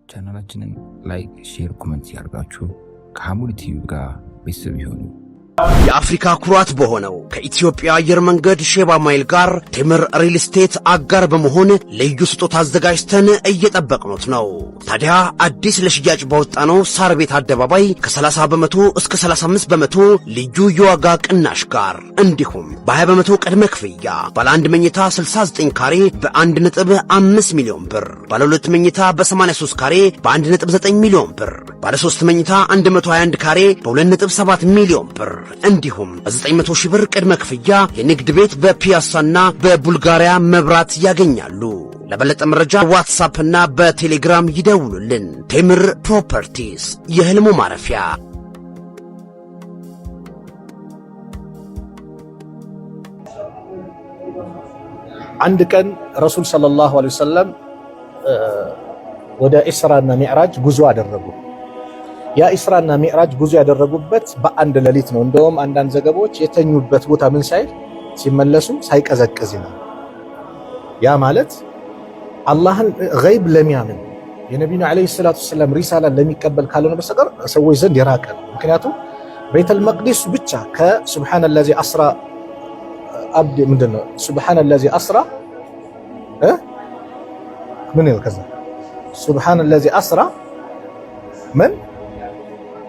ቻናላችንን ላይክ፣ ሼር፣ ኮሜንት ያርጋችሁ ከሐሙድ ቲዩብ ጋር ቤተሰብ ይሁኑ። የአፍሪካ ኩራት በሆነው ከኢትዮጵያ አየር መንገድ ሼባ ማይል ጋር ቴምር ሪል ስቴት አጋር በመሆን ልዩ ስጦታ አዘጋጅተን እየጠበቅኖት ነው። ታዲያ አዲስ ለሽያጭ ባወጣነው ሳር ቤት አደባባይ ከ30 በመቶ እስከ 35 በመቶ ልዩ የዋጋ ቅናሽ ጋር እንዲሁም በ20 በመቶ ቅድመ ክፍያ ባለ 1 መኝታ 69 ካሬ በ1.5 ሚሊዮን ብር፣ ባለ 2 መኝታ በ83 ካሬ በ1.9 ሚሊዮን ብር፣ ባለ 3 መኝታ 121 ካሬ በ2.7 ሚሊዮን ብር እንዲሁም በ900 ሺህ ብር ቅድመ ክፍያ የንግድ ቤት በፒያሳና በቡልጋሪያ መብራት ያገኛሉ። ለበለጠ መረጃ ዋትስአፕ እና በቴሌግራም ይደውሉልን። ቴምር ፕሮፐርቲስ የህልሙ ማረፊያ። አንድ ቀን ረሱል ሰለላሁ ዐለይሂ ወሰለም ወደ ኢስራና ሚዕራጅ ጉዞ አደረጉ። ያ ኢስራና ሚዕራጅ ጉዞ ያደረጉበት በአንድ ሌሊት ነው። እንደውም አንዳንድ ዘገባዎች የተኙበት ቦታ ምን ሳይል ሲመለሱ ሳይቀዘቅዝ ነው። ያ ማለት አላህን ገይብ ለሚያምን የነቢዩ አለይሂ ሰላቱ ወሰለም ሪሳላን ለሚቀበል ካልሆነ በስተቀር ሰዎች ዘንድ የራቀ ነው። ምክንያቱም ቤተል መቅዲስ ብቻ ከሱብሃነላዚ አስራ አብድ ምንድነው ሱብሃነላዚ አስራ ምን ይል ከዛ ሱብሃነላዚ አስራ ምን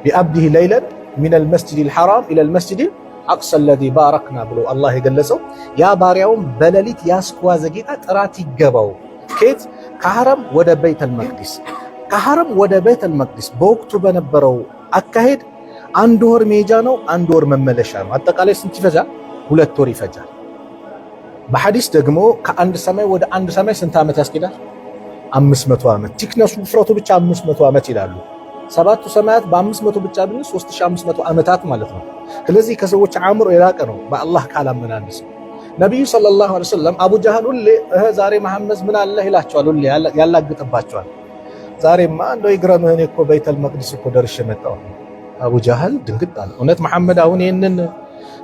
ቢአብዲህ ለይለን ሚነል መስጂዲል ሐራም ኢለል መስጂዲል አቅሳ አለዚ ባረክና ብሎ አላህ የገለጸው ያ ባሪያውን በሌሊት ያስጓዘ ጌታ ጥራት ይገባው። ከየት ከሐረም ወደ ቤተል መቅዲስ፣ ከሐረም ወደ ቤተል መቅዲስ በወቅቱ በነበረው አካሄድ 1 ወር መሄጃ ነው፣ 1 ወር መመለሻ ነው። አጠቃላይ ስንት ይፈጃል? 2 ወር ይፈጃል። በሐዲስ ደግሞ ከአንድ ሰማይ ወደ አንድ ሰማይ ስንት ዓመት ያስኬዳል? 500 ዓመት። ቲክነሱ ውፍረቱ ብቻ 500 ዓመት ይላሉ። 7ቱ ሰማያት በ500 ብቻ ቢሆን 3500 ዓመታት ማለት ነው። ስለዚህ ከሰዎች አእምሮ የራቀ ነው በአላህ ካላመነ አንድ ሰው። ነብዩ ሰለላሁ ዐለይሂ ወሰለም አቡ ጀህል ሁሌ ዛሬ መሐመድ ምን አለ ይላቸዋል፣ ሁሌ ያላግጥባቸዋል። ዛሬማ እንደው ይግረምህ እኔ እኮ ቤተል መቅዲስ እኮ ደርሼ መጣሁ። አቡ ጀህል ድንግጥ አለ። እውነት መሐመድ አሁን ይሄንን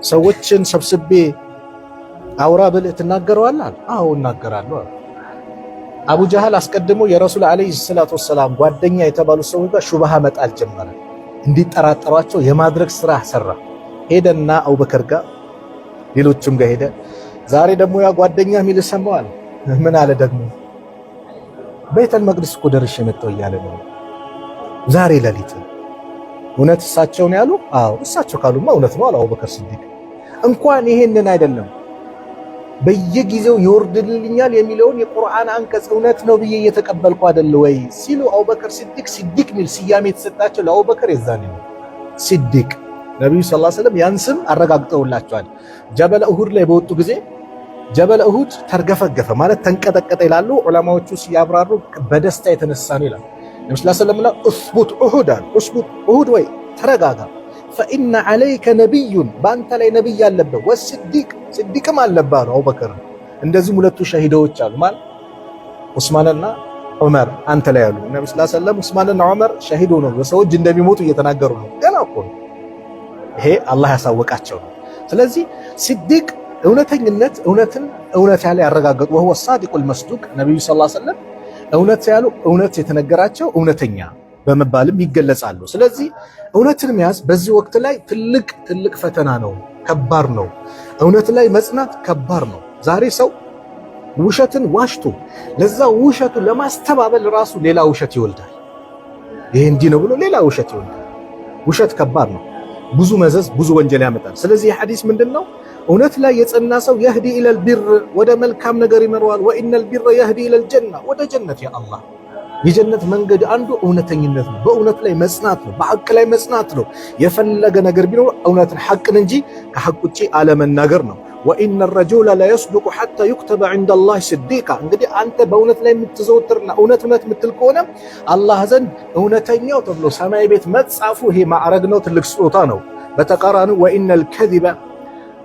ሰዎችን ሰብስቤ አውራ ብለህ ትናገረዋለህ? አዎ እናገራለሁ። አቡ ጀህል አስቀድሞ የረሱል አለይሂ ሰላቱ ወሰላም ጓደኛ የተባሉ ሰዎች ጋር ሹብሃ መጣል ጀመረ። እንዲጠራጠሯቸው የማድረግ ስራ ሰራ። ሄደና አቡበከር ጋር ሌሎችም ጋር ሄደ። ዛሬ ደግሞ ያ ጓደኛ ሚል ሰማዋል። ምን አለ ደግሞ ቤተል መቅዲስ እኮ ደርሼ መጣሁ እያለ ነው ዛሬ ሌሊት። እውነት እሳቸው ነው ያሉ? አዎ እሳቸው ካሉማ እውነት ነው አለ አቡበከር ሲዲቅ። እንኳን ይሄንን አይደለም በየጊዜው ይወርድልኛል የሚለውን የቁርአን አንቀጽ እውነት ነው ብዬ እየተቀበልኩ አይደል ወይ ሲሉ አቡበከር ሲዲቅ ሚል ስያሜ የተሰጣቸው ለአቡበከር የዛኔ ነው ሲዲቅ። ነብዩ ሰለላሁ ዐለይሂ ወሰለም ያን ስም አረጋግጠውላቸዋል። ጀበለ እሁድ ላይ በወጡ ጊዜ ጀበለ እሁድ ተርገፈገፈ ማለት ተንቀጠቀጠ ይላሉ ዑለማዎቹ ሲያብራሩ፣ በደስታ የተነሳ ነው ይላል። ነብዩ ሰለላሁ ዐለይሂ ወሰለም እስቡት እሁድ አሉ። እስቡት እሁድ ወይ ተረጋጋ፣ ፈኢነ ዐለይከ ነቢዩን በአንተ ላይ ነብይ አለበት፣ ወስዲቅ ስዲቅም አለበት አሉ አቡበከር። እንደዚህም 2 ሸሂዶች አሉ ማለት ዑስማንና ዑመር አንተ ላይ ያሉ። ነብዩ ሰለላሁ ዐለይሂ ወሰለም ዑስማንና ዑመር ሸሂዶ ነው በሰዎች እንደሚሞቱ እየተናገሩ ነው። ገና እኮ ይሄ አላህ ያሳወቃቸው ነው። ስለዚህ ስዲቅ እውነተኝነት እውነትን እውነት ያለ ያረጋገጡ ወህወ ሳዲቁል መስዱቅ ነብዩ ሰለላሁ ዐለይሂ ወሰለም እውነት ያሉ እውነት የተነገራቸው እውነተኛ በመባልም ይገለጻሉ። ስለዚህ እውነትን መያዝ በዚህ ወቅት ላይ ትልቅ ፈተና ነው፣ ከባድ ነው። እውነት ላይ መጽናት ከባድ ነው። ዛሬ ሰው ውሸትን ዋሽቶ ለዛ ውሸቱ ለማስተባበል ራሱ ሌላ ውሸት ይወልዳል። ይሄ እንዲህ ነው ብሎ ሌላ ውሸት ይወልዳል። ውሸት ከባድ ነው። ብዙ መዘዝ ብዙ ወንጀል ያመጣል። ስለዚህ የሐዲስ ምንድነው? እውነት ላይ የጸና ሰው የህዲ ኢለል ቢር ወደ መልካም ነገር ይመራዋል። ወኢነል ቢር የህዲ ኢለል ጀና ወደ ጀነት ያ አላህ። የጀነት መንገድ አንዱ እውነተኝነት ነው። በእውነት ላይ መጽናት ነው። በሐቅ ላይ መጽናት ነው። የፈለገ ነገር ቢኖር እውነትን ሐቅን እንጂ ከሐቅ ውጪ አለመናገር ነው። ወኢነ ረጁለ ለየስዱቁ ሐታ ዩክተበ ዐንደላህ ስዲቃ። እንግዲህ አንተ በእውነት ላይ የምትዘወትርና እውነት የምትል ከሆነ አላህ ዘንድ እውነተኛው ተብሎ ሰማይ ቤት መጻፉ ይሄ ማዕረግ ነው፣ ትልቅ ስጦታ ነው። በተቃራኒው ወኢነል ከዚበ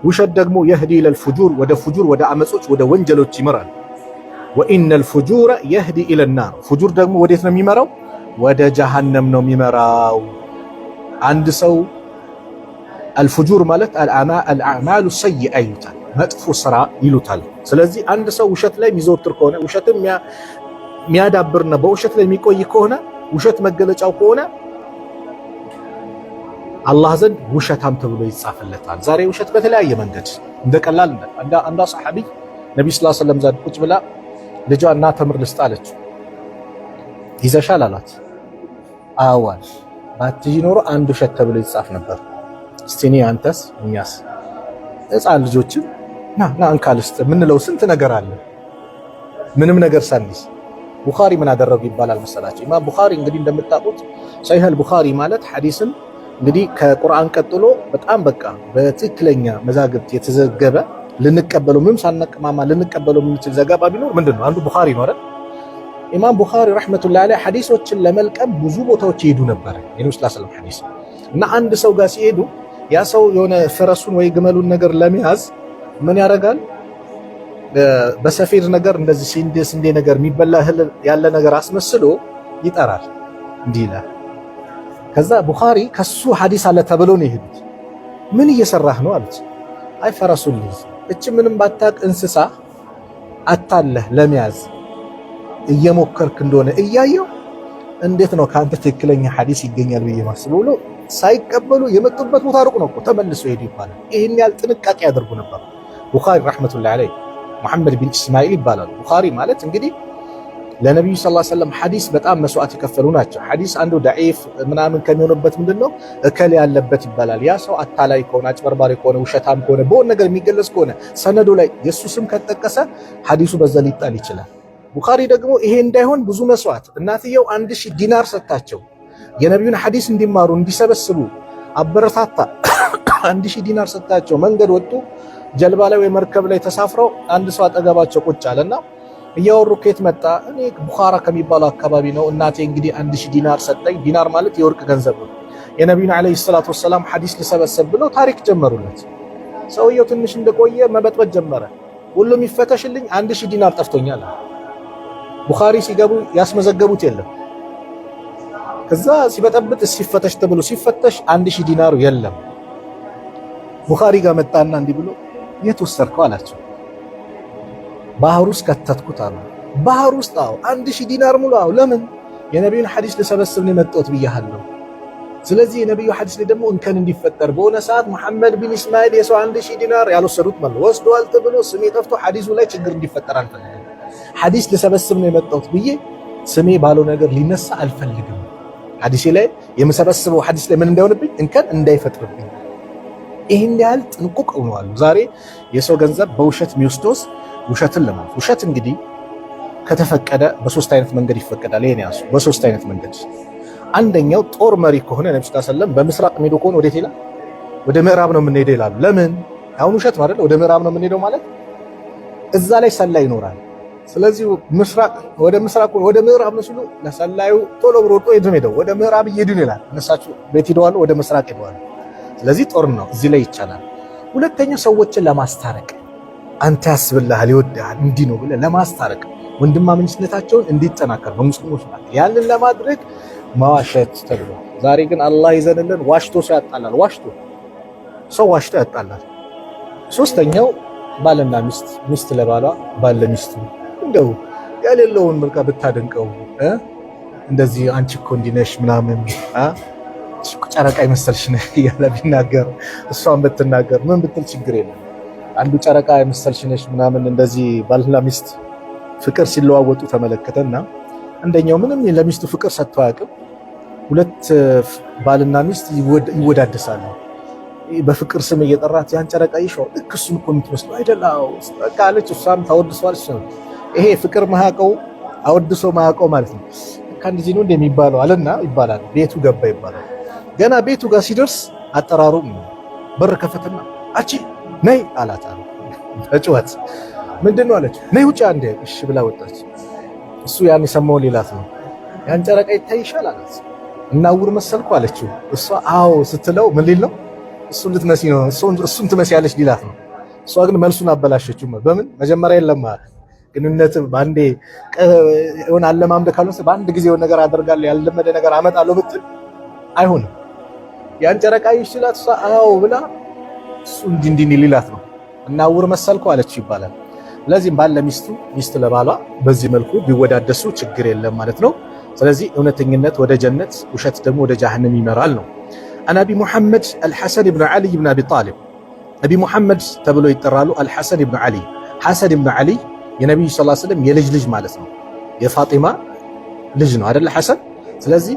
ውሸት ደግሞ የህዲ ኢለል ፉጁር ወደ ፉጁር ወደ አመጾች ወደ ወንጀሎች ይመራል። ወኢነል ፉጁረ የህዲ ኢለናር ፉጁር ደግሞ ወዴት ነው የሚመራው? ወደ ጀሃነም ነው የሚመራው። አንድ ሰው አልፉጁር ማለት አልአዕማሉ ሰይአ ይሉታል፣ መጥፎ ስራ ይሉታል። ስለዚህ አንድ ሰው ውሸት ላይ የሚዘወትር ከሆነ ውሸትን የሚያዳብርና በውሸት ላይ የሚቆይ ከሆነ ውሸት መገለጫው ከሆነ አላህ ዘንድ ውሸታም ተብሎ ይጻፍለታል። ዛሬ ውሸት በተለያየ መንገድ እንደቀላል አንዷ ሰሐቢ ነብዩ ሰለላሁ ዐለይሂ ወሰለም ዘንድ ቁጭ ብላ ልጇ እና ተምር ልስጥ አለችው። ይዘሻል አላት። አዋል ባትይ ኖሮ አንድ ውሸት ተብሎ ይጻፍ ነበር። እስቲ እኔ አንተስ እኛስ ሕፃን ልጆችን ና እንካልስጥ ምንለው ስንት ነገር አለ። ምንም ነገር ሳንይዝ ቡኻሪ ምን አደረጉ ይባላል መሰላችሁ? ኢማም ቡኻሪ እንግዲህ እንደምታውቁት ሰሒህ አልቡኻሪ ማለት ሐዲስን እንግዲህ ከቁርአን ቀጥሎ በጣም በቃ በትክክለኛ መዛግብት የተዘገበ ልንቀበለው ምንም ሳንቀማማ ልንቀበለው የምንችል ዘገባ ቢኖር ምንድነው? አንዱ ቡኻሪ ነው አይደል? ኢማም ቡኻሪ ረህመቱላሂ ዐለይሂ ሐዲሶችን ለመልቀም ብዙ ቦታዎች ይሄዱ ነበር። የነብዩ ሰለላሁ ዐለይሂ ወሰለም ሐዲስ እና አንድ ሰው ጋር ሲሄዱ ያ ሰው የሆነ ፈረሱን ወይ ግመሉን ነገር ለመያዝ ምን ያደርጋል? በሰፌድ ነገር እንደዚህ ስንዴ ነገር የሚበላ እህል ያለ ነገር አስመስሎ ይጠራል። እንዲህ ይላል። ከዛ ቡኻሪ ከሱ ሐዲስ አለ ተብሎ ነው የሄዱት። ምን እየሰራህ ነው አሉት። አይ ፈረሱን ልይዝ፣ እቺ ምንም ባታቅ እንስሳ አታለህ ለመያዝ እየሞከርክ እንደሆነ እያየው እንዴት ነው ከአንተ ትክክለኛ ሐዲስ ይገኛል ብዬ ማስበው ብሎ ሳይቀበሉ የመጡበት ቦታ ሩቅ ነው እኮ ተመልሶ ሄዱ ይባላል። ይሄን ያህል ጥንቃቄ ያደርጉ ነበር ቡኻሪ ረህመቱላሂ ዐለይሂ። መሐመድ ቢን እስማኤል ይባላሉ። ቡኻሪ ማለት እንግዲህ ለነብዩ ሰለላሁ ዐለይሂ ወሰለም ሐዲስ በጣም መስዋዕት የከፈሉ ናቸው። ሐዲስ አንዱ ደዒፍ ምናምን ከሚሆንበት ምንድነው እከሌ ያለበት ይባላል። ያ ሰው አታላይ ከሆነ አጭበርባሪ ከሆነ ውሸታም ከሆነ በሆነ ነገር የሚገለጽ ከሆነ ሰነዱ ላይ የሱ ስም ከተጠቀሰ ሐዲሱ በዛ ሊጣል ይችላል። ቡኻሪ ደግሞ ይሄ እንዳይሆን ብዙ መስዋዕት እናትየው 1000 ዲናር ሰጣቸው የነብዩን ሐዲስ እንዲማሩ እንዲሰበስቡ አበረታታ። 1000 ዲናር ሰጣቸው። መንገድ ወጡ። ጀልባ ላይ ወይ መርከብ ላይ ተሳፍረው አንድ ሰው አጠገባቸው ቁጭ አለና እያወሩ ከየት መጣ? እኔ ቡኻራ ከሚባለው አካባቢ ነው። እናቴ እንግዲህ 1000 ዲናር ሰጠኝ። ዲናር ማለት የወርቅ ገንዘብ ነው። የነብዩን አለይሂ ሰላቱ ወሰላም ሐዲስ ልሰበሰብ ብለው ታሪክ ጀመሩለት። ሰውየው ትንሽ እንደቆየ መበጥበጥ ጀመረ። ሁሉም ይፈተሽልኝ 1000 ዲናር ጠፍቶኛል። ቡኻሪ ሲገቡ ያስመዘገቡት የለም። ከዛ ሲበጠብጥ ሲፈተሽ ተብሎ ሲፈተሽ 1000 ዲናሩ የለም። ቡኻሪ ጋር መጣና እንዲህ ብሎ የት ወሰድከው አላቸው። ባህር ውስጥ ከተትኩት አሉ። ባህር ውስጥ? አዎ። 1000 ዲናር ሙሉ? አዎ። ለምን? የነብዩን ሐዲስ ልሰበስብ ነው የመጣሁት ብያለሁ። ስለዚህ የነብዩ ሐዲስ ላይ ደግሞ እንከን እንዲፈጠር በሆነ ሰዓት መሐመድ ቢን እስማኤል የሰው 1000 ዲናር ያልወሰዱት ማለት ወስደዋል ተብሎ ስሜ ጠፍቶ ሐዲሱ ላይ ችግር እንዲፈጠር አልፈልግም። ሐዲስ ልሰበስብ ነው የመጣሁት ብዬ ስሜ ባለው ነገር ሊነሳ አልፈልግም። ሐዲሴ ላይ የምሰበስበው ሐዲስ ላይ ምን እንዳይሆንብኝ እንከን እንዳይፈጥርብኝ። ይሄን ያህል ጥንቁቅ ሆነዋል። ዛሬ የሰው ገንዘብ በውሸት የሚወስዶስ ውሸትን ለማለት ውሸት እንግዲህ ከተፈቀደ በሶስት አይነት መንገድ ይፈቀዳል። ይሄን ያሱ በሶስት አይነት መንገድ። አንደኛው ጦር መሪ ከሆነ ነብዩ ሰለላሁ ዐለይሂ ወሰለም በምስራቅ ሄዶ ከሆነ ወዴት ይላል? ወደ ምዕራብ ነው የምንሄደው ይላሉ። ለምን? አሁን ውሸት ነው አይደል? ወደ ምዕራብ ነው የምንሄደው ማለት እዛ ላይ ሰላይ ይኖራል። ስለዚህ ወደ ምዕራብ ነው ሲሉ ለሰላዩ ቶሎ ብሎ ወጥቶ ሄደው ወደ ምዕራብ እየሄዱ ይላል። እነሳቸው ቤት ሄደዋል፣ ወደ ምስራቅ ሄደዋል። ስለዚህ ጦር ነው እዚህ ላይ ይቻላል። ሁለተኛው ሰዎችን ለማስታረቅ አንተ ያስብልሃል ይወድሃል እንዲህ ነው ብለህ ለማስታረቅ ወንድማማችነታቸውን እንዲጠናከር በሙስሊሞች ማለት ያንን ለማድረግ ማዋሸት ተብሎ። ዛሬ ግን አላህ ይዘንልን ዋሽቶ ሰው ያጣላል። ሰው ዋሽቶ ያጣላል። ሶስተኛው ባልና ሚስት ለባሏ ባል ለሚስቱ እንደው ያለለውን መልካ ብታደንቀው እንደዚህ አንቺ እኮ እንዲህ ነሽ ምናምን ጨረቃ የመሰልሽ ነህ እያለ ቢናገር እሷን ብትናገር ምን ብትል ችግር የለም። አንዱ ጨረቃ የመሰልሽ ነሽ ምናምን እንደዚህ ባልና ሚስት ፍቅር ሲለዋወጡ ተመለከተና አንደኛው ምንም ለሚስቱ ፍቅር ሰጥቶ አያውቅም። ሁለት ባልና ሚስት ይወዳደሳሉ። በፍቅር ስም እየጠራት ያን ጨረቃ ይሻው ልክ እሱን እኮ የምትመስለው አይደላው በቃ አለች። እሷም ታወድሷል። ይሄ ፍቅር ማያውቀው አወድሶ ማያውቀው ማለት ነው። ከእንደዚህ ነው እንደሚባለው አለና ይባላል። ቤቱ ገባ ይባላል። ገና ቤቱ ጋር ሲደርስ አጠራሩ በር ከፈተና አቺ ነይ አላት። በጭዋት ምንድነው አለች። ነይ ውጪ አንዴ። እሺ ብላ ወጣች። እሱ ያን የሰማው ሌላት ነው። ያን ጨረቃ ይታይሻል አላት። እናውር መሰልኩ አለችው። እሷ አዎ ስትለው ምን ሊል ነው? እሱን ልትመሲ ነው እሱን ትመስያለሽ ሊላት ነው። እሷ ግን መልሱን አበላሸችው። በምን መጀመሪያ የለም ግንኙነት ባንዴ የሆነ አለማምደ ካልሆነ በአንድ ጊዜ የሆነ ነገር አደርጋለሁ ያልለመደ ነገር አመጣለሁ ብትል አይሆንም። ያን ጨረቃ ይችላል። እሷ አዎ ብላ እሱ እንዲህ ሊላት ነው። እናውር መሰልኩ አለችው ይባላል። ለዚህም ባል ለሚስቱ ሚስት ለባሏ በዚህ መልኩ ቢወዳደሱ ችግር የለም ማለት ነው። ስለዚህ እውነተኝነት ወደ ጀነት፣ ውሸት ደግሞ ወደ ጀሃነም ይመራል ነው። አን አቢ ሙሐመድ አልሐሰን ብን ዓሊ ብን አቢ ጣሊብ አቢ ሙሐመድ ተብሎ ይጠራሉ። አልሐሰን ብን ዓሊ ሐሰን ብን ዓሊ የነቢዩ ሰለላሁ ዐለይሂ ወሰለም የልጅ ልጅ ማለት ነው። የፋጢማ ልጅ ነው አይደለ ሐሰን። ስለዚህ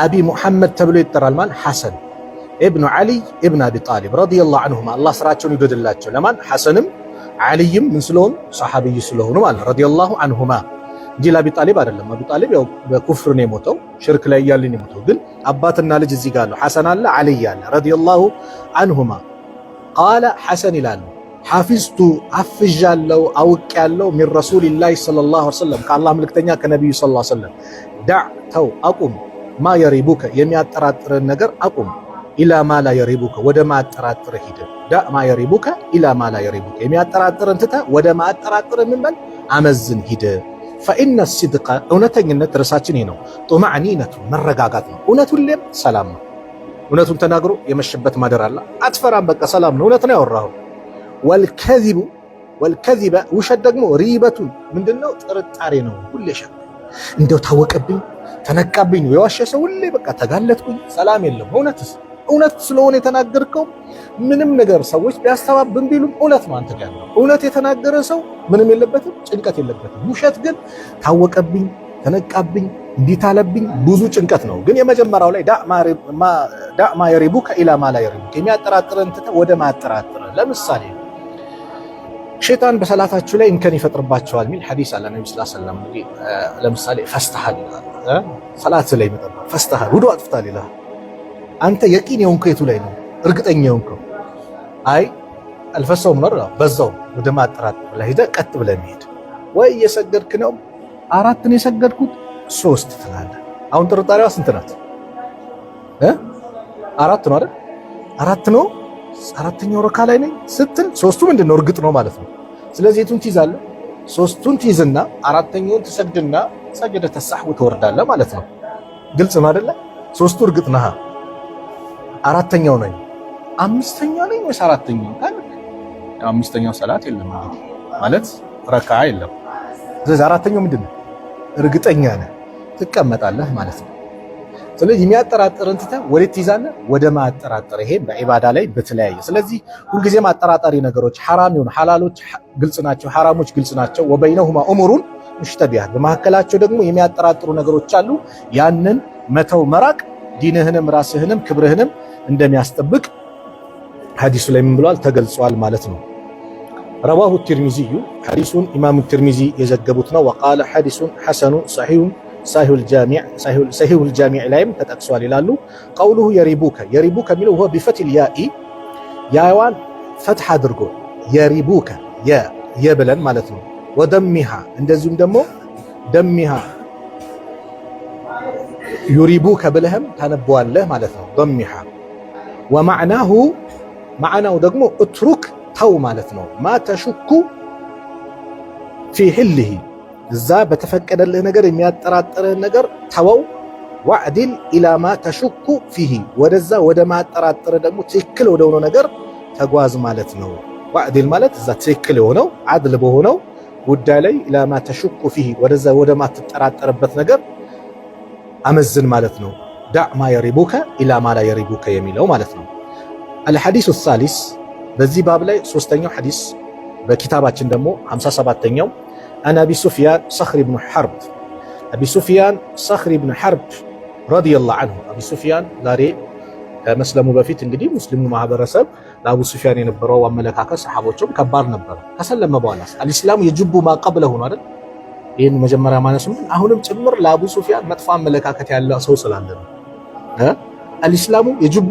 አቢ ሙሐመድ ተብሎ ይጠራል ማለት ሐሰን ኢብኑ ዓሊ ኢብኑ አቢ ጣሊብ ረዲየላሁ ዐንሁማ አላህ ስራቸውን ይወደድላቸው። ለማን ሐሰንም ዓሊይም ምን ስለሆኑ ሰሐቢይ ስለሆኑ ማለት ረዲየላሁ ዐንሁማ እንጂ ለአቢ ጣሊብ አይደለም። አቢ ጣሊብ ያው በኩፍር ነው የሞተው፣ ሽርክ ላይ እያለ ነው የሞተው። ግን አባትና ልጅ እዚህ ጋር ነው። ሐሰን አለ ዓሊይ አለ ረዲየላሁ ዐንሁማ ቃለ ሐሰን ይላሉ ሐፊዝቱ አፍዣለሁ አውቄያለሁ ሚን ረሱሊላሂ ሰለላሁ ዐለይሂ ወሰለም ከአላህ መልእክተኛ ከነቢዩ ሰለላሁ ዐለይሂ ወሰለም ዳዕ ተው አቁም ማ የሪቡከ የሚያጠራጥርን ነገር አቁም ኢላ ማ ላ የሪቡከ ወደ ማያጠራጥር ሂድ ዳዕ ማ የሪቡከ ኢላ ማ ላ የሪቡከ የሚያጠራጥርን ትተህ ወደ ማያጠራጥር ምን በል አመዝን ሂድ ፈኢነ ሲድቀ እውነተኝነት ርዕሳችን ይህ ነው ጡማዕኒነቱ መረጋጋት ነው እውነት ሁሌም ሰላም ነው እውነቱን ተናግሮ የመሸበት ማደር አለ አትፈራም በቃ ሰላም ነው እውነት ነው ያወራኸው ወልከዚበ ውሸት ደግሞ ሪበቱን ምንድነው ጥርጣሬ ነው ሁሌ ሸክ እንደው ታወቀብኝ ተነቃብኝ ነው የዋሸ ሰው ሁሌ በቃ ተጋለጥኩኝ ሰላም የለም እውነት ስለሆነ የተናገርከው ምንም ነገር ሰዎች ቢያስተባብን ቢሉም እውነት ነው አንተ ጋር ያለው እውነት የተናገረ ሰው ምንም የለበትም ጭንቀት የለበትም ውሸት ግን ታወቀብኝ ተነቃብኝ እንዲታለብኝ ብዙ ጭንቀት ነው ግን የመጀመሪያው ላይ ዳዕ ማ የሪቡከ ኢላ ማ ላ የሪቡከ የሚያጠራጥረን ትተህ ወደ ማያጠራጥረ ለምሳሌ ሸይጣን በሰላታችሁ ላይ እንከን ይፈጥርባቸዋል ሚል ሐዲስ አለ ነብዩ ሰለላሁ ዐለይሂ ወሰለም ለምሳሌ ፈስተሃል ሰላት ላይ መጣ ፈስተሃል ውዱ አጥፍታል ይላል አንተ የቂን የሆንከው የቱ ላይ ነው እርግጠኛ የሆንከው አይ አልፈሰውም ነው በዛው ወደ ማጠራጠር ላይ ሄደ ቀጥ ብለህ መሄድ ወይ እየሰገድክ ነው አራት ነው የሰገድኩት ሶስት ትላለህ አሁን ጥርጣሬዋ ስንት ናት አራት ነው አይደል አራት ነው አራተኛው ረካ ላይ ነኝ ስትል ሶስቱ ምንድነው እርግጥ ነው ማለት ነው ስለዚህ የቱን ትይዛለህ ሶስቱን ትይዝና አራተኛውን ትሰግድና ሰግደ ተሳህው ትወርዳለህ ማለት ነው ግልጽ ነው አይደለ ሶስቱ እርግጥ ነህ አራተኛው ነኝ አምስተኛው ነኝ ወይስ አራተኛው ካለ አምስተኛው ሰላት የለም ማለት ረካ የለም ስለዚህ አራተኛው ምንድነው እርግጠኛ ነህ ትቀመጣለህ ማለት ነው ስለዚህ የሚያጠራጥርን ትተህ ወዴት ትይዛለህ ወደ ማያጠራጥር ይሄ በዒባዳ ላይ በተለያየ ስለዚህ ሁልጊዜ ማጠራጣሪ ነገሮች ሐራም ይሁን ሐላሎች ግልጽ ናቸው ሐራሞች ግልጽ ናቸው ወበይነሁማ ኡሙሩን ሙሽተቢሃት በመካከላቸው ደግሞ የሚያጠራጥሩ ነገሮች አሉ ያንን መተው መራቅ ዲንህንም ራስህንም ክብርህንም እንደሚያስጠብቅ ሐዲሱ ላይ ምን ብሏል ተገልጿል ማለት ነው ረዋሁ الترمذي ሐዲሱን ኢማሙ الترمذي የዘገቡት ነው وقال حديث حسن صحيح صحيح الجامع ላይም ተጠቅሷል ይላሉ قوله يريبوك የሚለው هو بفتح الياء ያዋን ፈትሐ አድርጎ يريبوك የብለን ማለት ነው ወደሚሃ እንደዚሁም ደግሞ ደሚሃ يريبوك ብለህም ታነበዋለህ ማለት ነው ደሚሃ ومعناه ደግሞ اترك ተው ማለት ነው ማ ተሽኩ في حله እዛ በተፈቀደልህ ነገር የሚያጠራጥርህ ነገር ተወው ወዕድል ኢላ ማ ተሽኩ ፊሂ ወደዛ ወደ ማጠራጥር ደግሞ ትክክል ወደሆነው ነገር ተጓዝ ማለት ነው ወዕድል ማለት እዛ ትክክል የሆነው አድል በሆነው ጉዳይ ላይ ኢላ ማ ተሽኩ ፊሂ ወደዛ ወደ ማትጠራጠርበት ነገር አመዝን ማለት ነው ዳዕ ማ የሪቡከ ኢላ ማ ላ የሪቡከ የሚለው ማለት ነው الحديث الثالث በዚህ ባብ ላይ ሶስተኛው ሐዲስ በኪታባችን ደግሞ 57ኛው أنا أبي سفيان صخر بن حرب أبي سفيان صخر بن حرب رضي الله عنه أبي سفيان ዛሬ መስለሙ በፊት እንግዲህ ሙስሊሙ ማህበረሰብ ለአቡ ሱፊያን የነበረው አመለካከት ሰሃቦቹም ከባድ ነበር ከሰለመ በኋላ አልእስላም የጅቡ ማቀብለው ነው አይደል ይሄን መጀመሪያ ማነሱ አሁንም ጭምር ለአቡ ሱፊያን መጥፎ አመለካከት ያለው ሰው ስላለ ነው አልእስላሙ የጅቡ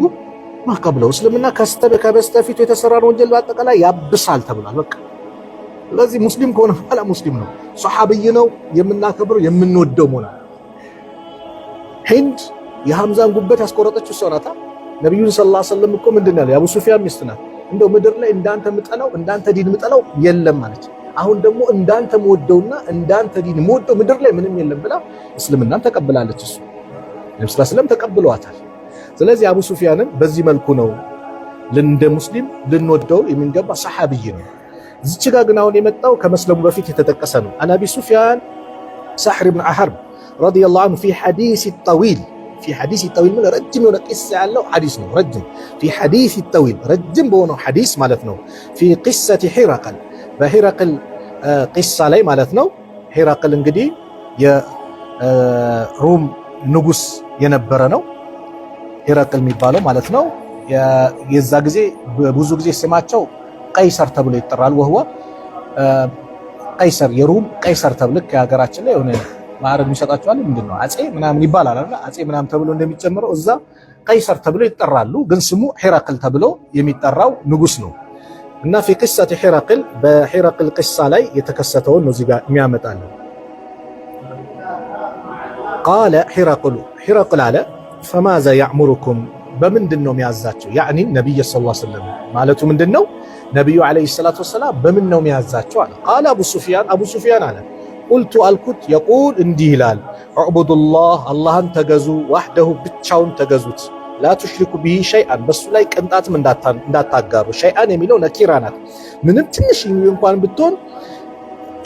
ማቀብለው እስልምና ከበስተፊቱ የተሰራውን ወንጀል በአጠቃላይ ያብሳል ተብሏል በቃ ስለዚህ ሙስሊም ከሆነ በኋላ ሙስሊም ነው ሱሐቢይ ነው የምናከብረው የምንወደው ሞላ ሂንድ የሐምዛን ጉበት ያስቆረጠችው ሰው ናታ ነብዩን ሰለላሁ ዐለይሂ ወሰለም እኮ ምንድን ነው የአቡ ሱፊያን ሚስት ናት እንደው ምድር ላይ እንዳንተ ምጠላው እንዳንተ ዲን ምጠላው የለም ማለት አሁን ደግሞ እንዳንተ መወደውና እንዳንተ ዲን መወደው ምድር ላይ ምንም የለም ብላ እስልምናን ተቀብላለች እሱ ነብዩ ሰለላሁ ዐለይሂ ወሰለም ተቀብለዋታል ስለዚህ አቡ ሱፊያንን በዚህ መልኩ ነው እንደ ሙስሊም ልንወደው የሚገባ ሰሐቢይ ነው እዚች ጋር ግን አሁን የመጣው ከመስለሙ በፊት የተጠቀሰ ነው አናቢ ሱፊያን ሰሕር ኢብኑ ሐርብ ረዲየላሁ ዐንሁ ፊ ሐዲስ ጠዊል ፊ ሐዲስ ጠዊል ምን ረጅም የሆነ ቂሳ ያለው ሐዲስ ነው። ረጅም ፊ ሐዲስ ጠዊል ረጅም በሆነው ሐዲስ ማለት ነው። ፊ ቂሰቲ ሒረቅል በሒረቅል ቂሳ ላይ ማለት ነው። ሒረቅል እንግዲህ የሩም ንጉስ የነበረ ነው። ሒረቅል የሚባለው ማለት ነው። የዛ ጊዜ ብዙ ጊዜ ስማቸው ቀይሰር ተብሎ ይጠራል። ወህወ ቀይሰር የሩም ቀይሰር ተብሎ ከሀገራችን ላይ የሆነ ማዕረግ የሚሰጣቸዋል ምንድነው አጼ ምናምን ይባላል አይደል? አጼ ምናምን ተብሎ እንደሚጨምረው እዛ ቀይሰር ተብሎ ይጠራሉ። ግን ስሙ ሒረቅል ተብሎ የሚጠራው ንጉስ ነው። እና ፊ ቂሰቲ ሒረቅል በሒረቅል ቂሳ ላይ የተከሰተውን ነው እዚህ ጋር የሚያመጣልን። ቃለ ሒረቅል አለ ፈማዛ ያእሙሩኩም በምንድን ነው የሚያዛቸው? ያዕኒ ነቢይ ሰለላሁ ዐለይሂ ወሰለም ማለቱ ምንድን ነው? ነቢዩ ዐለይሂ ሰላቱ ወሰላም በምን ነው የሚያዛቸው አለ። ቃለ አቡ ሱፊያን አለ ቁልቱ አልኩት የቁል እንዲህ ይላል ዕቡዱላህ አላህን ተገዙ፣ ዋህደሁ ብቻውን ተገዙት፣ ላ ቱሽሪኩ ቢሂ ሸይአን በሱ ላይ ቅንጣትም እንዳታጋሩ። ሸይአን የሚለው ነኪራ ናት። ምንም ትንሽ እንኳን ብትሆን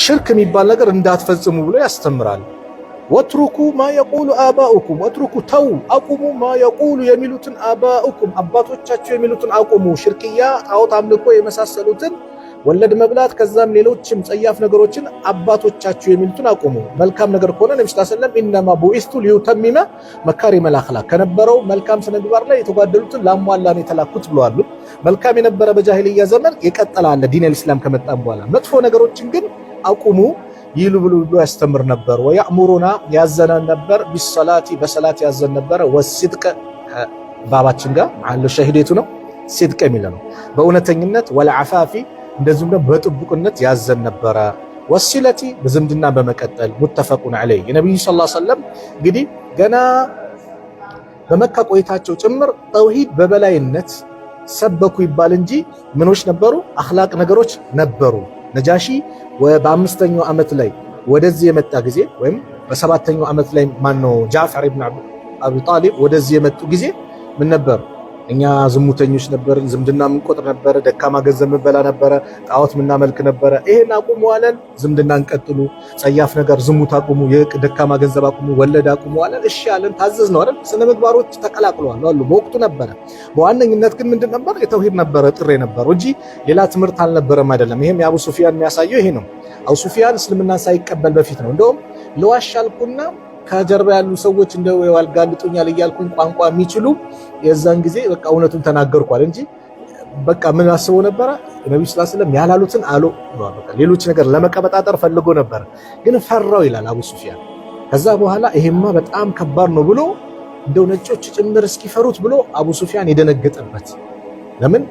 ሽርክ የሚባል ነገር እንዳትፈጽሙ ብሎ ያስተምራል። ወትሩኩ ማ የቁሉ አባኡኩም ወትሩኩ ተው አቁሙ ማ የቁሉ የሚሉትን አባኡኩም አባቶቻችሁ የሚሉትን አቁሙ። ሽርክያ ጣዖት አምልኮ የመሳሰሉትን ወለድ መብላት ከዛም ሌሎችም ጸያፍ ነገሮችን አባቶቻችሁ የሚሉትን አቁሙ። መልካም ነገር ከሆነ ነብዩ ሰለላሁ ዐለይሂ ወሰለም ኢነማ ቡኢስቱ ሊዩተሚመ መካሪመል አኽላቅ ከነበረው መልካም ስነ ምግባር ላይ የተጓደሉትን ላሟላ ነው የተላኩት ብለዋል። መልካም የነበረ በጃሂልያ ዘመን የቀጠለ አለ ዲን አልእስላም ከመጣ በኋላ። መጥፎ ነገሮችን ግን አቁሙ ይሉ ብሎ ያስተምር ነበር። ወያእሙሩና ያዘናን ነበር ቢሰላቲ በሰላት ያዘን ነበር። ወሲድቅ ባባችን ጋር ማለ ሸሂደቱ ነው ሲድቅ የሚለው ነው በእውነተኝነት ወለዓፋፊ እንደዚሁም ደግሞ በጥብቅነት ያዘን ነበረ። ወሲለቲ በዝምድና በመቀጠል ሙተፈቁን ዐለይህ የነብዩ ሰለላሁ ዐለይሂ ወሰለም እንግዲህ ገና በመካ ቆይታቸው ጭምር ተውሂድ በበላይነት ሰበኩ ይባል እንጂ ምኖች ነበሩ? አኽላቅ ነገሮች ነበሩ። ነጃሺ በአምስተኛው ዓመት ላይ ወደዚህ የመጣ ጊዜ ወይም በሰባተኛው ዓመት ላይ ማነው ጃዕፈር ኢብኑ አቢ ጣሊብ ወደዚህ የመጡ ጊዜ ምን ነበር? እኛ ዝሙተኞች ነበር፣ ዝምድና ምንቆጥር ነበር፣ ደካማ ገንዘብ ምንበላ ነበረ፣ ጣዖት ምናመልክ ነበረ። ይሄን አቁሙ አለን። ዝምድናን ቀጥሉ፣ ጸያፍ ነገር ዝሙት አቁሙ፣ የደካማ ገንዘብ አቁሙ፣ ወለድ አቁሙ አለን። እሺ አለን፣ ታዘዝ ነው አይደል? ስነ ምግባሮች ተቀላቅለዋል አሉ በወቅቱ ነበረ። በዋነኝነት ግን ምንድን ነበር? የተውሂድ ነበረ ጥሪ ነበረው እንጂ ሌላ ትምህርት አልነበረም አይደለም። ይሄም የአቡ ሱፊያን የሚያሳየው ይሄ ነው። አቡ ሱፊያን እስልምናን ሳይቀበል በፊት ነው እንደውም ለዋሻልኩና ከጀርባ ያሉ ሰዎች እንደው ያልጋልጡኛል እያልኩኝ ቋንቋ የሚችሉ የዛን ጊዜ በቃ እውነቱን ተናገርኳል እንጂ በቃ ምን አስበው ነበረ? ነብዩ ሰለላሁ ዐለይሂ ወሰለም ያላሉትን አሉ። በቃ ሌሎች ነገር ለመቀበጣጠር ፈልጎ ነበር፣ ግን ፈራው ይላል አቡ ሱፊያን። ከዛ በኋላ ይሄማ በጣም ከባድ ነው ብሎ እንደው ነጮች ጭምር እስኪፈሩት ብሎ አቡ ሱፊያን የደነገጠበት። ለምን?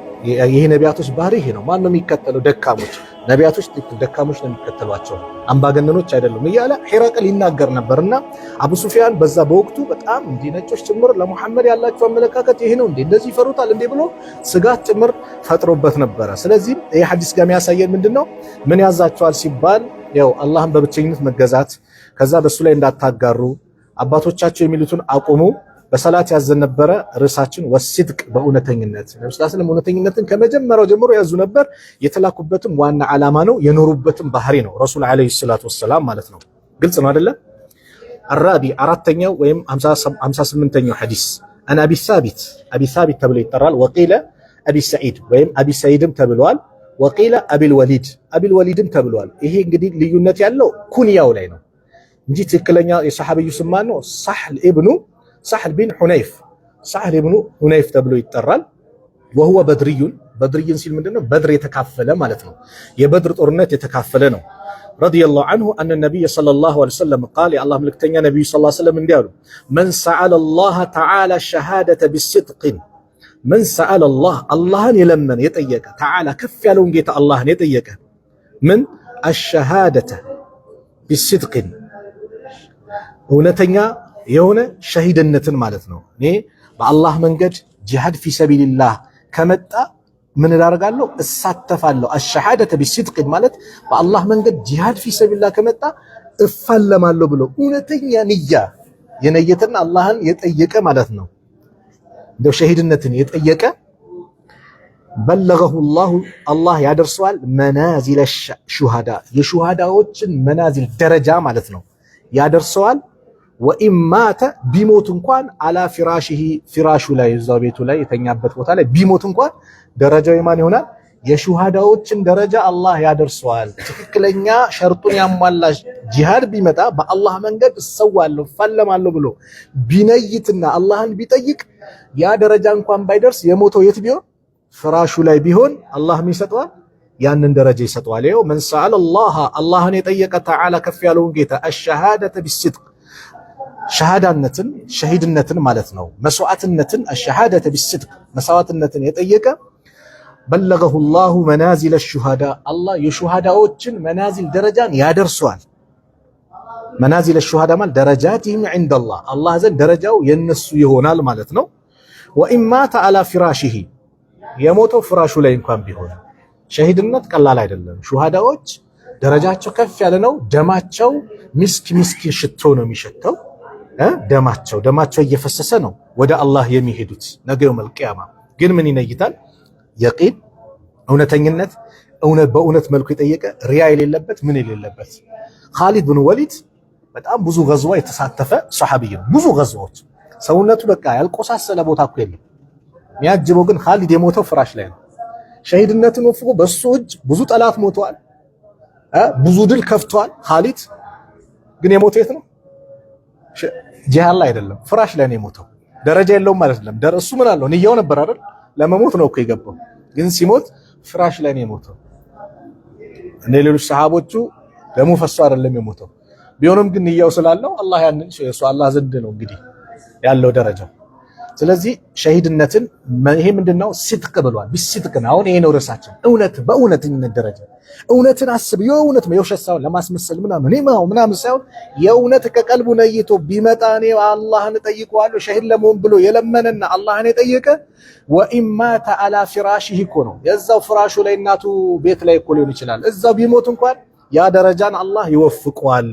ይሄ ነቢያቶች ባህሪ ይሄ ነው። ማን ነው የሚከተለው? ደካሞች ነቢያቶች ደካሞች ነው የሚከተሏቸው፣ አምባገነኖች አይደሉም እያለ ሒረቅል ይናገር ነበርና አቡ ሱፊያን በዛ በወቅቱ በጣም እንዲ ነጮች ጭምር ለሙሐመድ ያላቸው አመለካከት ይሄ ነው እንዴ እንደዚህ ይፈሩታል እንዴ ብሎ ስጋት ጭምር ፈጥሮበት ነበረ። ስለዚህ ይሄ ሐዲስ ጋር የሚያሳየን ምንድነው? ምን ያዛቸዋል ሲባል ያው አላህን በብቸኝነት መገዛት፣ ከዛ በሱ ላይ እንዳታጋሩ፣ አባቶቻቸው የሚሉትን አቁሙ፣ በሰላት ያዘን ነበረ። ርዕሳችን ወሲድቅ በእውነተኝነት ነብዩ ሰለላሁ ዐለይሂ ወሰለም እውነተኝነትን ከመጀመሪያው ጀምሮ ያዙ ነበር። የተላኩበትም ዋና ዓላማ ነው፣ የኖሩበትም ባህሪ ነው። ረሱል ዐለይሂ ሰላቱ ወሰላም ማለት ነው። ግልጽ ነው አይደለ? አራቢ አራተኛው ወይም 58ኛው ሐዲስ አን አቢ ሳቢት ተብሎ ይጠራል። ወቂለ አቢ ሰዒድ ወይም አቢ ሰዒድም ተብሏል። ወቂለ አቢል ወሊድም ተብሏል። ይሄ እንግዲህ ልዩነት ያለው ኩንያው ላይ ነው እንጂ ትክክለኛ የሰሐቢዩ ስም ማን ነው? ሳህል ቢን ሁነይፍ ተብሎ ይጠራል። ወሁወ በድርዩን ሲል ምንድነው? በድር የተካፈለ ማለት ነው። የበድር ጦርነት የተካፈለ ነው። ረዲየላሁ ዐንሁ አነ ነቢይ ሰለላሁ ዐለይሂ ወሰለም ቃል የአላህ መልእክተኛ ነቢዩ ሰለላሁ ዐለይሂ ወሰለም እንዲህ አሉ። መን ሰአለ አላህ ተዓላ ሸሃደተ ቢስድቅን መን ሰአለ አላህን የለመነ የጠየቀ ተዓላ ከፍ ያለውን ጌታ አላህን የጠየቀ ምን አሸሃደተ ቢስድቅን እውነተኛ የሆነ ሸሂድነትን ማለት ነው። እኔ በአላህ መንገድ ጂሃድ ፊ ሰቢልላህ ከመጣ ምን አደርጋለሁ? እሳተፋለሁ። አሸሃደተ ቢስድቅን ማለት በአላህ መንገድ ጂሃድ ፊ ሰቢልላህ ከመጣ እፋለማለሁ ብሎ እውነተኛ ንያ የነየተና አላህን የጠየቀ ማለት ነው። እንደው ሸሂድነትን የጠየቀ በለገሁ አላህ ያደርሰዋል መናዚለ ሹሃዳ የሹሃዳዎችን መናዚል ደረጃ ማለት ነው ያደርሰዋል። ወኢማተ ቢሞት እንኳን አላ ፊራሽሂ ፊራሹ ላይ እዛው ቤቱ ላይ የተኛበት ቦታ ላይ ቢሞት እንኳን ደረጃው የማን ይሆናል? የሹሃዳዎችን ደረጃ አላህ ያደርሰዋል። ትክክለኛ ሸርጡን ያሟላ ጂሃድ ቢመጣ በአላህ መንገድ እሰዋለሁ ፋለማለሁ ብሎ ቢነይትና አላህን ቢጠይቅ ያ ደረጃ እንኳን ባይደርስ የሞተው የት ቢሆን ፍራሹ ላይ ቢሆን አላህ ምን ይሰጠዋል? ያንን ደረጃ ይሰጠዋል። ይኸው መን ሰአለ አላህን የጠየቀ ተዓላ ከፍ ያለውን ጌታ አሸሃደተ ቢስድቅ ሸሃዳነትን ሸሂድነትን ማለት ነው መስዋዕትነትን አሸሃደተ ቢስድቅ መስዋዕትነትን የጠየቀ በለገሁ ላሁ መናዚለ ሹሃዳ አላህ የሹሃዳዎችን መናዚል ደረጃን ያደርሰዋል። መናዚለ ሹሃዳ ማለት ደረጃቲሂም ዒንደላህ አላህ ዘንድ ደረጃው የነሱ ይሆናል ማለት ነው። ወኢማተ አላ ፊራሽሂ የሞተው ፍራሹ ላይ እንኳን ቢሆን ሸሂድነት ቀላል አይደለም። ሹሃዳዎች ደረጃቸው ከፍ ያለ ነው። ደማቸው ሚስክ ሽቶ ነው የሚሸተው። ደማቸው እየፈሰሰ ነው ወደ አላህ የሚሄዱት ነገ የውመል ቂያማ። ግን ምን ይነይታል? የቂን እውነተኝነት በእውነት መልኩ የጠየቀ ሪያ የሌለበት ምን የሌለበት። ኻሊድ ብን ወሊድ በጣም ብዙ ገዝዋ የተሳተፈ ሷሐቢይ ነው። ብዙ ገዝዋዎች ሰውነቱ በቃ ያልቆሳሰለ ቦታ እኮ የለም። የሚያጅበው ግን ኻሊድ የሞተው ፍራሽ ላይ ነው። ሸሂድነትን ወፍቆ በሱ እጅ ብዙ ጠላት ሞተዋል፣ ብዙ ድል ከፍቷል። ኻሊድ ግን የሞተው የት ነው? ጂሃድ ላይ አይደለም፣ ፍራሽ ላይ ነው የሞተው። ደረጃ የለውም ማለት አይደለም። እሱ ምን አለው? ንያው ነበር አይደል? ለመሞት ነው እኮ የገባው። ግን ሲሞት ፍራሽ ላይ ነው የሞተው። እንደ ሌሎች ሰሃቦቹ ደሙ ፈሶ አይደለም የሞተው። ቢሆንም ግን ንያው ስላለው አላህ ያንን አላህ ዘንድ ነው እንግዲህ ያለው ደረጃው። ስለዚህ ሸሂድነትን ይሄ ምንድነው? ሲድቅ ብሏል። ቢሲድቅ ነው። አሁን ይሄ ነው ርዕሳችን። በእውነተኝነት ደረጃ እውነትን አስብ። የእውነት የውሸት ሳይሆን ለማስመሰል ምናምን ሳይሆን የእውነት ከቀልቡ ነይቶ ቢመጣ እኔ አላህን እጠይቀዋለሁ ሸሂድ ለመሆን ብሎ የለመነና አላህን የጠየቀ ወኢማተ አላ ፊራሽሂ እኮ ነው። የዛው ፍራሹ ላይ እናቱ ቤት ላይ እኮ ሊሆን ይችላል። እዛው ቢሞት እንኳን ያ ደረጃን አላህ ይወፍቀዋል።